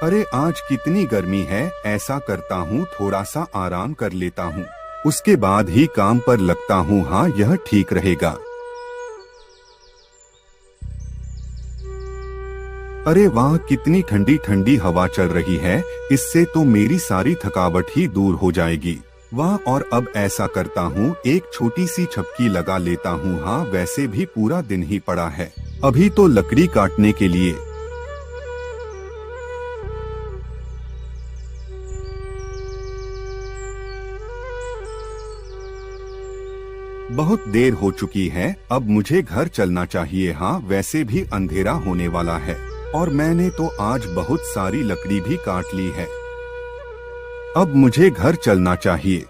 अरे आज कितनी गर्मी है, ऐसा करता हूँ थोड़ा सा आराम कर लेता हूँ, उसके बाद ही काम पर लगता हूँ। हाँ यह ठीक रहेगा। अरे वाह, कितनी ठंडी ठंडी हवा चल रही है, इससे तो मेरी सारी थकावट ही दूर हो जाएगी। वाह, और अब ऐसा करता हूँ एक छोटी सी झपकी लगा लेता हूँ। हाँ वैसे भी पूरा दिन ही पड़ा है, अभी तो लकड़ी काटने के लिए। बहुत देर हो चुकी है, अब मुझे घर चलना चाहिए। हाँ वैसे भी अंधेरा होने वाला है और मैंने तो आज बहुत सारी लकड़ी भी काट ली है। अब मुझे घर चलना चाहिए।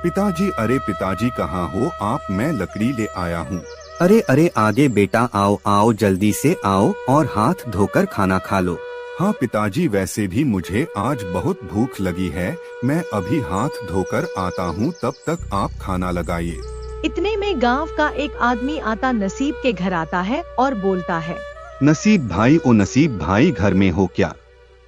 पिताजी, अरे पिताजी कहाँ हो आप? मैं लकड़ी ले आया हूँ। अरे अरे आगे बेटा, आओ आओ जल्दी से आओ और हाथ धोकर खाना खा लो। हाँ पिताजी, वैसे भी मुझे आज बहुत भूख लगी है, मैं अभी हाथ धोकर आता हूँ, तब तक आप खाना लगाइए। इतने में गांव का एक आदमी आता नसीब के घर आता है और बोलता है, नसीब भाई, ओ नसीब भाई घर में हो क्या?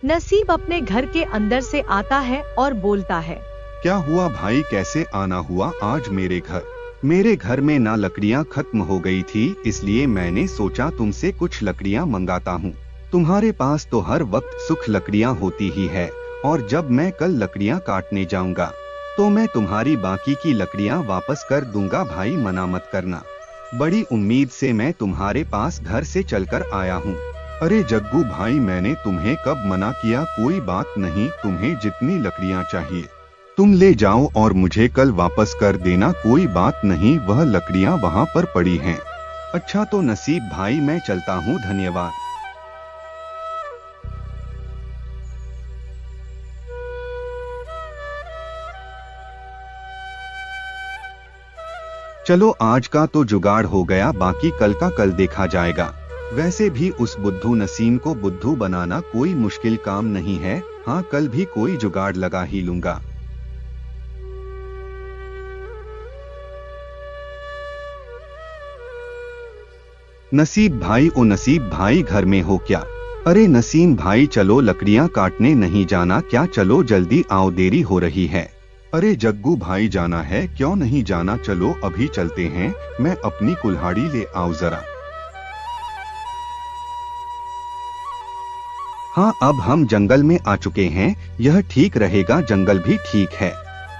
नसीब अपने घर के अंदर से आता है और बोलता है, क्या हुआ भाई, कैसे आना हुआ आज मेरे घर? मेरे घर में ना लकड़ियाँ खत्म हो गई थी, इसलिए मैंने सोचा तुमसे कुछ लकड़ियाँ मंगाता हूँ। तुम्हारे पास तो हर वक्त सुख लकड़ियाँ होती ही है, और जब मैं कल लकड़ियाँ काटने जाऊंगा तो मैं तुम्हारी बाकी की लकड़ियाँ वापस कर दूंगा। भाई मना मत करना, बड़ी उम्मीद से मैं तुम्हारे पास घर से चलकर आया हूँ। अरे जग्गू भाई, मैंने तुम्हें कब मना किया? कोई बात नहीं, तुम्हें जितनी लकड़ियाँ चाहिए तुम ले जाओ और मुझे कल वापस कर देना, कोई बात नहीं, वह लकड़ियाँ वहाँ पर पड़ी हैं। अच्छा तो नसीब भाई मैं चलता हूँ, धन्यवाद। चलो आज का तो जुगाड़ हो गया, बाकी कल का कल देखा जाएगा। वैसे भी उस बुद्धू नसीम को बुद्धू बनाना कोई मुश्किल काम नहीं है। हाँ कल भी कोई जुगाड़ लगा ही लूंगा। नसीब भाई, ओ नसीब भाई घर में हो क्या? अरे नसीम भाई चलो लकड़ियाँ काटने नहीं जाना क्या? चलो जल्दी आओ, देरी हो रही है। अरे जग्गू भाई जाना है, क्यों नहीं जाना, चलो अभी चलते हैं, मैं अपनी कुल्हाड़ी ले आऊं जरा। हाँ अब हम जंगल में आ चुके हैं, यह ठीक रहेगा, जंगल भी ठीक है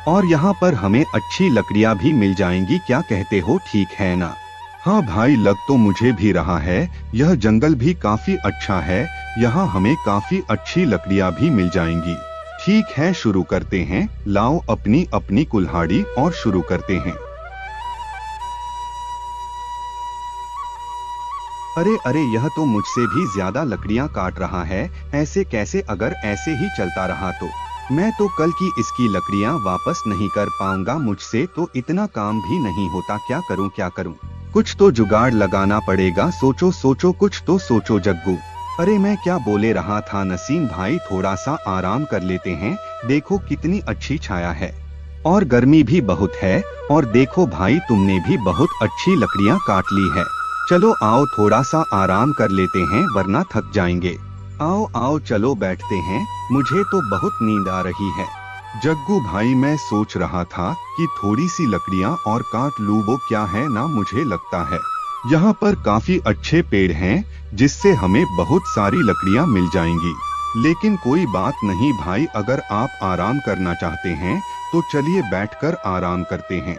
और यहाँ पर हमें अच्छी लकड़ियाँ भी मिल जाएंगी, क्या कहते हो, ठीक है ना? हाँ भाई लग तो मुझे भी रहा है, यह जंगल भी काफी अच्छा है, यहाँ हमें काफी अच्छी लकड़ियाँ भी मिल जाएंगी। ठीक है शुरू करते हैं, लाओ अपनी अपनी कुल्हाड़ी और शुरू करते हैं। अरे अरे यह तो मुझसे भी ज्यादा लकड़ियां काट रहा है, ऐसे कैसे? अगर ऐसे ही चलता रहा तो मैं तो कल की इसकी लकड़ियां वापस नहीं कर पाऊंगा, मुझसे तो इतना काम भी नहीं होता, क्या करूं क्या करूं? कुछ तो जुगाड़ लगाना पड़ेगा, सोचो सोचो, कुछ तो सोचो जग्गू। अरे मैं क्या बोले रहा था नसीम भाई, थोड़ा सा आराम कर लेते हैं, देखो कितनी अच्छी छाया है और गर्मी भी बहुत है, और देखो भाई तुमने भी बहुत अच्छी लकड़ियां काट ली है। चलो आओ थोड़ा सा आराम कर लेते हैं वरना थक जाएंगे। आओ आओ चलो बैठते हैं, मुझे तो बहुत नींद आ रही है। जग्गू भाई मैं सोच रहा था कि थोड़ी सी लकड़ियां और काट लूं, वो क्या है ना, मुझे लगता है यहाँ पर काफी अच्छे पेड़ हैं जिससे हमें बहुत सारी लकड़ियां मिल जाएंगी। लेकिन कोई बात नहीं भाई, अगर आप आराम करना चाहते हैं तो चलिए बैठकर आराम करते हैं।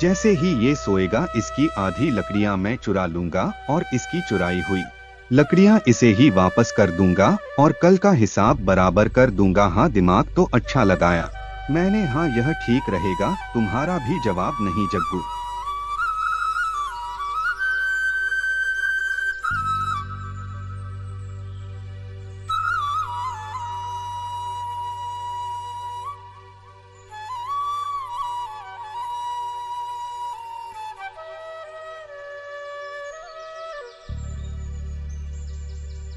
जैसे ही ये सोएगा इसकी आधी लकड़ियां मैं चुरा लूंगा और इसकी चुराई हुई लकड़ियां इसे ही वापस कर दूंगा और कल का हिसाब बराबर कर दूंगा। हाँ दिमाग तो अच्छा लगाया मैंने, हाँ यह ठीक रहेगा, तुम्हारा भी जवाब नहीं जग्गू।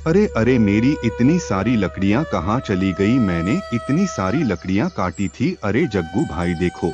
अरे अरे मेरी इतनी सारी लकड़ियां कहाँ चली गई? मैंने इतनी सारी लकड़ियां काटी थी। अरे जग्गू भाई देखो,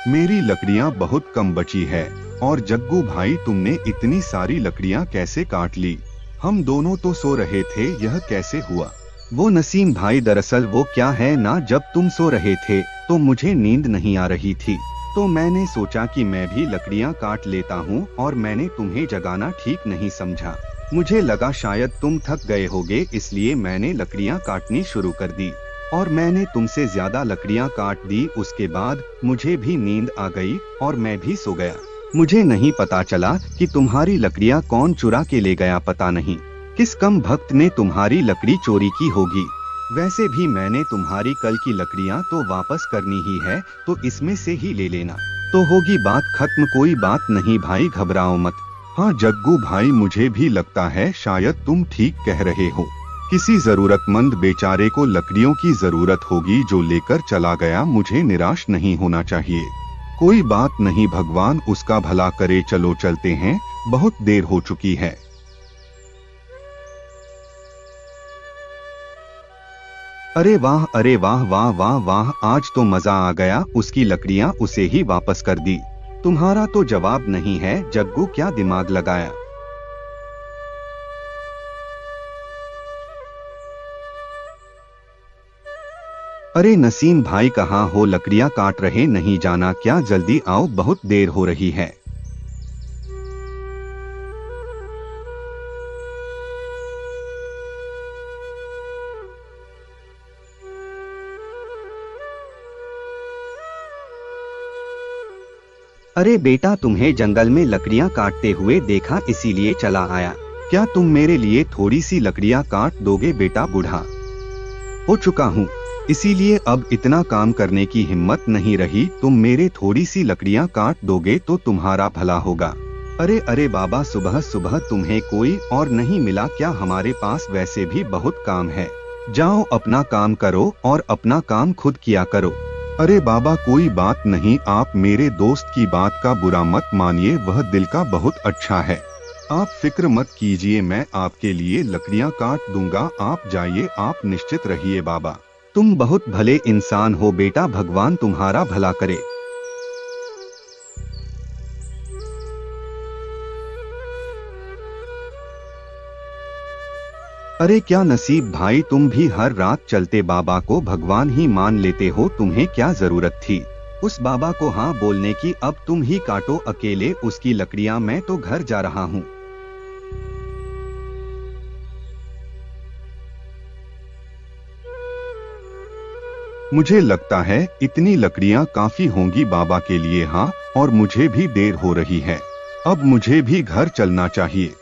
मेरी लकड़ियाँ बहुत कम बची है। और जग्गू भाई तुमने इतनी सारी लकड़ियाँ कैसे काट ली? हम दोनों तो सो रहे थे, यह कैसे हुआ? वो नसीम भाई दरअसल वो क्या है ना, जब तुम सो रहे थे तो मुझे नींद नहीं आ रही थी, तो मैंने सोचा कि मैं भी लकड़ियाँ काट लेता हूँ और मैंने तुम्हें जगाना ठीक नहीं समझा। मुझे लगा शायद तुम थक गए होगे, इसलिए मैंने लकड़ियाँ काटनी शुरू कर दी और मैंने तुमसे ज्यादा लकड़ियाँ काट दी। उसके बाद मुझे भी नींद आ गई और मैं भी सो गया। मुझे नहीं पता चला कि तुम्हारी लकड़ियाँ कौन चुरा के ले गया, पता नहीं किस कम भक्त ने तुम्हारी लकड़ी चोरी की होगी। वैसे भी मैंने तुम्हारी कल की लकड़ियाँ तो वापस करनी ही है, तो इसमें से ही ले लेना, तो होगी बात खत्म। कोई बात नहीं भाई, घबराओ मत। हाँ जग्गू भाई, मुझे भी लगता है शायद तुम ठीक कह रहे हो। किसी जरूरतमंद बेचारे को लकड़ियों की जरूरत होगी जो लेकर चला गया। मुझे निराश नहीं होना चाहिए। कोई बात नहीं, भगवान उसका भला करे। चलो चलते हैं, बहुत देर हो चुकी है। अरे वाह, अरे वाह वाह वाह वाह, आज तो मजा आ गया। उसकी लकड़ियां उसे ही वापस कर दी। तुम्हारा तो जवाब नहीं है जग्गू, क्या दिमाग लगाया? अरे नसीम भाई कहाँ हो? लकड़ियां काट रहे नहीं जाना क्या? जल्दी आओ, बहुत देर हो रही है। अरे बेटा, तुम्हें जंगल में लकड़ियां काटते हुए देखा, इसीलिए चला आया। क्या तुम मेरे लिए थोड़ी सी लकड़ियां काट दोगे बेटा? बूढ़ा हो चुका हूँ, इसीलिए अब इतना काम करने की हिम्मत नहीं रही। तुम मेरे थोड़ी सी लकड़ियां काट दोगे तो तुम्हारा भला होगा। अरे अरे बाबा, सुबह सुबह तुम्हें कोई और नहीं मिला क्या? हमारे पास वैसे भी बहुत काम है। जाओ अपना काम करो और अपना काम खुद किया करो। अरे बाबा, कोई बात नहीं, आप मेरे दोस्त की बात का बुरा मत मानिए, वह दिल का बहुत अच्छा है। आप फिक्र मत कीजिए, मैं आपके लिए लकड़ियां काट दूंगा। आप जाइए, आप निश्चित रहिए बाबा। तुम बहुत भले इंसान हो बेटा, भगवान तुम्हारा भला करे। अरे क्या नसीब भाई, तुम भी हर रात चलते बाबा को भगवान ही मान लेते हो? तुम्हें क्या जरूरत थी उस बाबा को हाँ बोलने की? अब तुम ही काटो अकेले उसकी लकड़ियां, मैं तो घर जा रहा हूँ। मुझे लगता है इतनी लकड़ियां काफी होंगी बाबा के लिए। हाँ, और मुझे भी देर हो रही है, अब मुझे भी घर चलना चाहिए।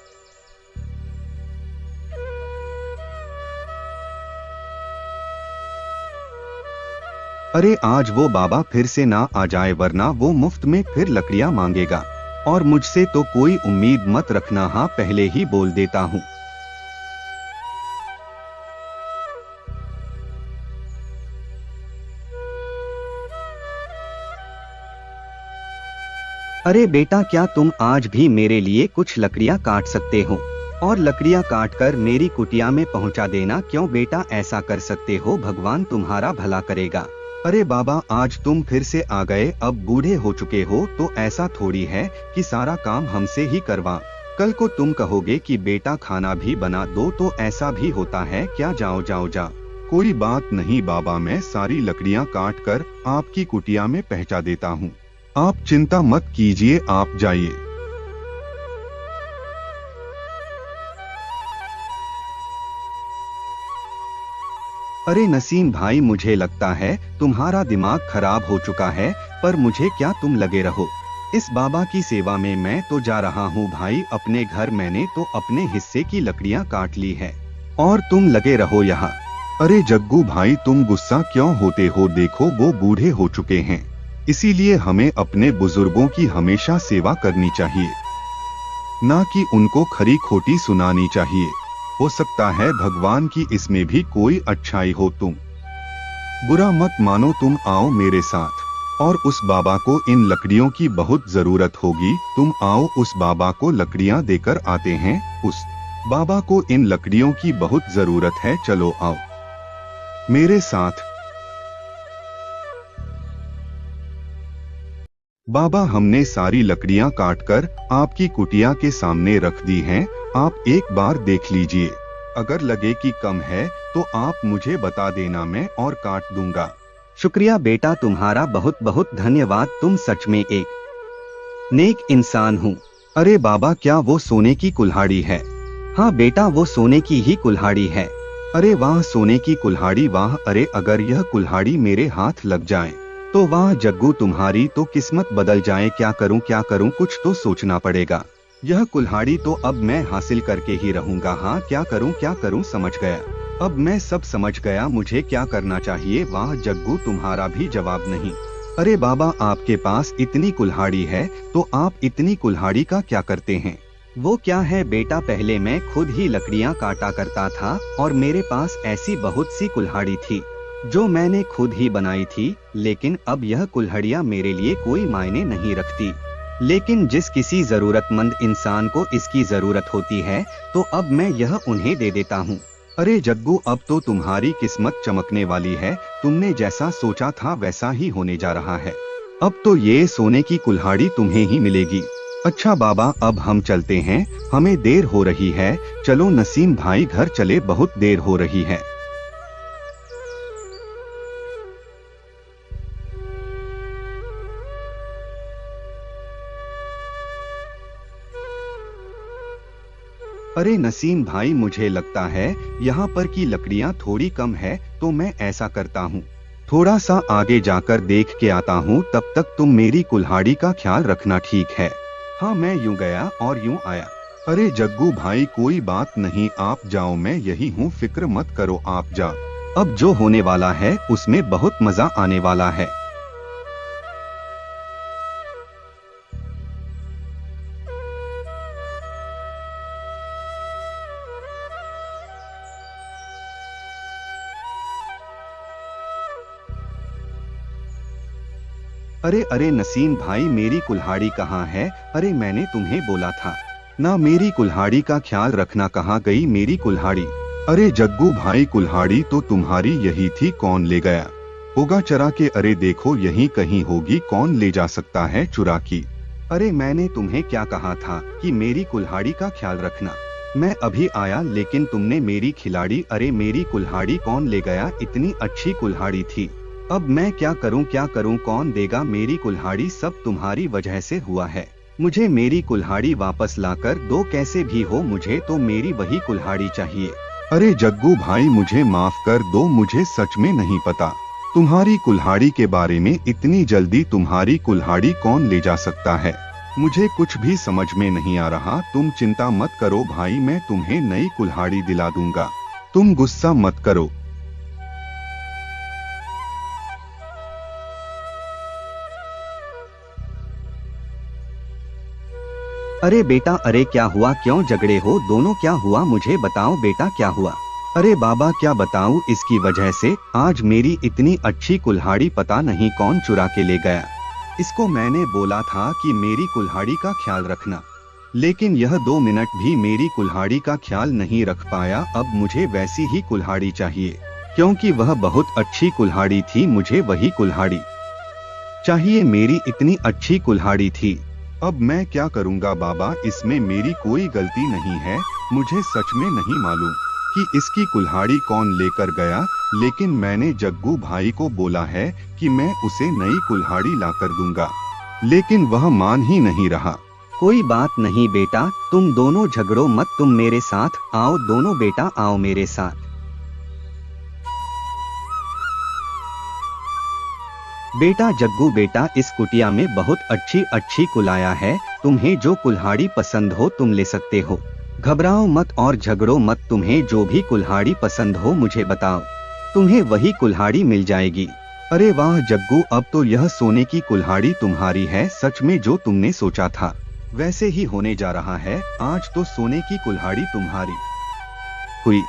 अरे आज वो बाबा फिर से ना आ जाए, वरना वो मुफ्त में फिर लकड़ियां मांगेगा। और मुझसे तो कोई उम्मीद मत रखना, हाँ पहले ही बोल देता हूँ। अरे बेटा, क्या तुम आज भी मेरे लिए कुछ लकड़ियां काट सकते हो? और लकड़ियां काटकर मेरी कुटिया में पहुंचा देना। क्यों बेटा ऐसा कर सकते हो? भगवान तुम्हारा भला करेगा। अरे बाबा, आज तुम फिर से आ गए। अब बूढ़े हो चुके हो तो ऐसा थोड़ी है कि सारा काम हमसे ही करवा। कल को तुम कहोगे कि बेटा खाना भी बना दो, तो ऐसा भी होता है क्या? जाओ जाओ जा। कोई बात नहीं बाबा, मैं सारी लकड़ियां काट कर आपकी कुटिया में पहुंचा देता हूँ। आप चिंता मत कीजिए, आप जाइए। अरे नसीम भाई, मुझे लगता है तुम्हारा दिमाग खराब हो चुका है, पर मुझे क्या, तुम लगे रहो इस बाबा की सेवा में। मैं तो जा रहा हूँ भाई अपने घर, मैंने तो अपने हिस्से की लकड़ियाँ काट ली है और तुम लगे रहो यहाँ। अरे जग्गू भाई, तुम गुस्सा क्यों होते हो? देखो वो बूढ़े हो चुके हैं, इसीलिए हमें अपने बुजुर्गों की हमेशा सेवा करनी चाहिए, ना कि उनको खरी खोटी सुनानी चाहिए। हो सकता है भगवान की इसमें भी कोई अच्छाई हो। तुम बुरा मत मानो, तुम आओ मेरे साथ। और उस बाबा को इन लकड़ियों की बहुत जरूरत होगी। तुम आओ, उस बाबा को लकड़ियां देकर आते हैं। उस बाबा को इन लकड़ियों की बहुत जरूरत है। चलो आओ मेरे साथ। बाबा हमने सारी लकड़ियां काटकर आपकी कुटिया के सामने रख दी हैं, आप एक बार देख लीजिए। अगर लगे कि कम है तो आप मुझे बता देना, मैं और काट दूंगा। शुक्रिया बेटा, तुम्हारा बहुत बहुत धन्यवाद, तुम सच में एक नेक इंसान हो। अरे बाबा, क्या वो सोने की कुल्हाड़ी है? हाँ बेटा, वो सोने की ही कुल्हाड़ी है। अरे वाह, सोने की कुल्हाड़ी, वाह। अरे अगर यह कुल्हाड़ी मेरे हाथ लग जाए तो वाह जग्गू, तुम्हारी तो किस्मत बदल जाए। क्या करूं, कुछ तो सोचना पड़ेगा। यह कुल्हाड़ी तो अब मैं हासिल करके ही रहूंगा। हाँ, क्या करूं, समझ गया। अब मैं सब समझ गया, मुझे क्या करना चाहिए। वाह जग्गू, तुम्हारा भी जवाब नहीं। अरे बाबा, आपके पास इतनी कुल्हाड़ी है तो आप इतनी कुल्हाड़ी का क्या करते हैं? वो क्या है बेटा, पहले मैं खुद ही लकड़ियां काटा करता था और मेरे पास ऐसी बहुत सी कुल्हाड़ी थी जो मैंने खुद ही बनाई थी, लेकिन अब यह कुल्हाड़ियां मेरे लिए कोई मायने नहीं रखती। लेकिन जिस किसी जरूरतमंद इंसान को इसकी जरूरत होती है तो अब मैं यह उन्हें दे देता हूँ। अरे जग्गू, अब तो तुम्हारी किस्मत चमकने वाली है। तुमने जैसा सोचा था वैसा ही होने जा रहा है। अब तो ये सोने की कुल्हाड़ी तुम्हें ही मिलेगी। अच्छा बाबा, अब हम चलते हैं, हमें देर हो रही है। चलो नसीम भाई, घर चले, बहुत देर हो रही है। अरे नसीम भाई, मुझे लगता है यहाँ पर की लकड़ियाँ थोड़ी कम है, तो मैं ऐसा करता हूँ, थोड़ा सा आगे जाकर देख के आता हूँ। तब तक तुम मेरी कुल्हाड़ी का ख्याल रखना, ठीक है? हाँ, मैं यूं गया और यूं आया। अरे जग्गू भाई, कोई बात नहीं, आप जाओ, मैं यही हूँ, फिक्र मत करो, आप जाओ। अब जो होने वाला है उसमें बहुत मजा आने वाला है। अरे नसीम भाई, मेरी कुल्हाड़ी कहाँ है? अरे मैंने तुम्हें बोला था ना, मेरी कुल्हाड़ी का ख्याल रखना, कहाँ गई मेरी कुल्हाड़ी? अरे जग्गू भाई, कुल्हाड़ी तो तुम्हारी यही थी, कौन ले गया होगा चुरा के? अरे देखो, यहीं कहीं होगी, कौन ले जा सकता है चुरा की? अरे मैंने तुम्हें क्या कहा था कि मेरी कुल्हाड़ी का ख्याल रखना? मैं अभी आया, लेकिन तुमने मेरी खिलाड़ी, अरे मेरी कुल्हाड़ी कौन ले गया? इतनी अच्छी कुल्हाड़ी थी। अब मैं क्या करूं, कौन देगा मेरी कुल्हाड़ी? सब तुम्हारी वजह से हुआ है। मुझे मेरी कुल्हाड़ी वापस लाकर दो, कैसे भी हो, मुझे तो मेरी वही कुल्हाड़ी चाहिए। अरे जग्गू भाई, मुझे माफ कर दो, मुझे सच में नहीं पता तुम्हारी कुल्हाड़ी के बारे में। इतनी जल्दी तुम्हारी कुल्हाड़ी कौन ले जा सकता है? मुझे कुछ भी समझ में नहीं आ रहा। तुम चिंता मत करो भाई, मैं तुम्हें नई कुल्हाड़ी दिला दूंगा, तुम गुस्सा मत करो। अरे बेटा, अरे क्या हुआ, क्यों झगड़े हो दोनों, क्या हुआ, मुझे बताओ बेटा, क्या हुआ? अरे बाबा, क्या बताऊं, इसकी वजह से आज मेरी इतनी अच्छी कुल्हाड़ी पता नहीं कौन चुरा के ले गया। इसको मैंने बोला था कि मेरी कुल्हाड़ी का ख्याल रखना, लेकिन यह 2 मिनट भी मेरी कुल्हाड़ी का ख्याल नहीं रख पाया। अब मुझे वैसी ही कुल्हाड़ी चाहिए, क्योंकि वह बहुत अच्छी कुल्हाड़ी थी। मुझे वही कुल्हाड़ी चाहिए, मेरी इतनी अच्छी कुल्हाड़ी थी। अब मैं क्या करूंगा बाबा, इसमें मेरी कोई गलती नहीं है। मुझे सच में नहीं मालूम कि इसकी कुल्हाड़ी कौन लेकर गया, लेकिन मैंने जग्गू भाई को बोला है कि मैं उसे नई कुल्हाड़ी लाकर दूंगा, लेकिन वह मान ही नहीं रहा। कोई बात नहीं बेटा, तुम दोनों झगड़ो मत, तुम मेरे साथ आओ, दोनों बेटा आओ मेरे साथ। बेटा जग्गू बेटा, इस कुटिया में बहुत अच्छी अच्छी कुलाया है, तुम्हें जो कुल्हाड़ी पसंद हो तुम ले सकते हो। घबराओ मत और झगड़ो मत, तुम्हें जो भी कुल्हाड़ी पसंद हो मुझे बताओ, तुम्हें वही कुल्हाड़ी मिल जाएगी। अरे वाह जग्गू, अब तो यह सोने की कुल्हाड़ी तुम्हारी है। सच में जो तुमने सोचा था वैसे ही होने जा रहा है। आज तो सोने की कुल्हाड़ी तुम्हारी हुई।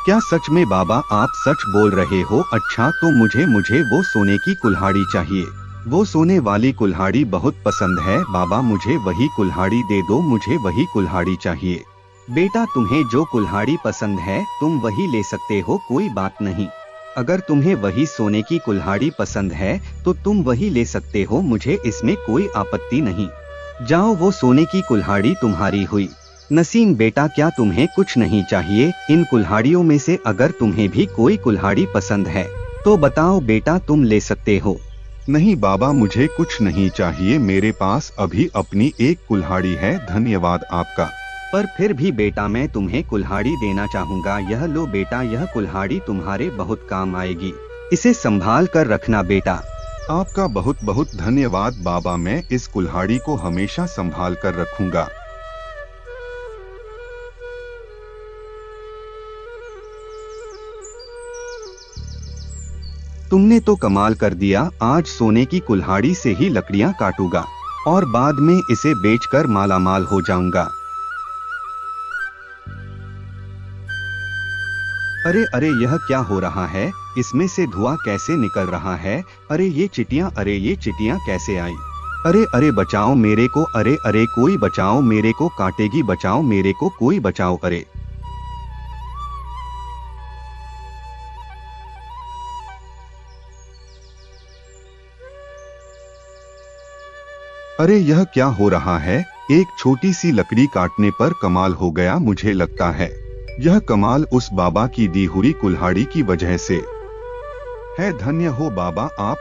क्या सच में बाबा आप सच बोल रहे हो? अच्छा तो मुझे वो सोने की कुल्हाड़ी चाहिए। वो सोने वाली कुल्हाड़ी बहुत पसंद है बाबा, मुझे वही कुल्हाड़ी दे दो, मुझे वही कुल्हाड़ी चाहिए। बेटा तुम्हें जो कुल्हाड़ी पसंद है तुम वही ले सकते हो, कोई बात नहीं। अगर तुम्हें वही सोने की कुल्हाड़ी पसंद है तो तुम वही ले सकते हो, मुझे इसमें कोई आपत्ति नहीं। जाओ, वो सोने की कुल्हाड़ी तुम्हारी हुई। नसीम बेटा, क्या तुम्हें कुछ नहीं चाहिए? इन कुल्हाड़ियों में से अगर तुम्हें भी कोई कुल्हाड़ी पसंद है तो बताओ बेटा, तुम ले सकते हो। नहीं बाबा, मुझे कुछ नहीं चाहिए, मेरे पास अभी अपनी एक कुल्हाड़ी है, धन्यवाद आपका। पर फिर भी बेटा, मैं तुम्हें कुल्हाड़ी देना चाहूँगा। यह लो बेटा, यह कुल्हाड़ी तुम्हारे बहुत काम आएगी, इसे संभाल कर रखना बेटा। आपका बहुत बहुत धन्यवाद बाबा, मैं इस कुल्हाड़ी को हमेशा संभाल कर रखूंगा। तुमने तो कमाल कर दिया, आज सोने की कुल्हाड़ी से ही लकड़ियां काटूंगा और बाद में इसे बेचकर मालामाल हो जाऊंगा। अरे अरे, यह क्या हो रहा है? इसमें से धुआं कैसे निकल रहा है? अरे ये चिटियां कैसे आई? अरे अरे, बचाओ मेरे को, अरे अरे कोई बचाओ मेरे को, काटेगी, बचाओ मेरे को, कोई बचाओ। अरे अरे यह क्या हो रहा है? एक छोटी सी लकड़ी काटने पर कमाल हो गया। मुझे लगता है यह कमाल उस बाबा की दी हुई कुल्हाड़ी की वजह से है। धन्य हो बाबा आप।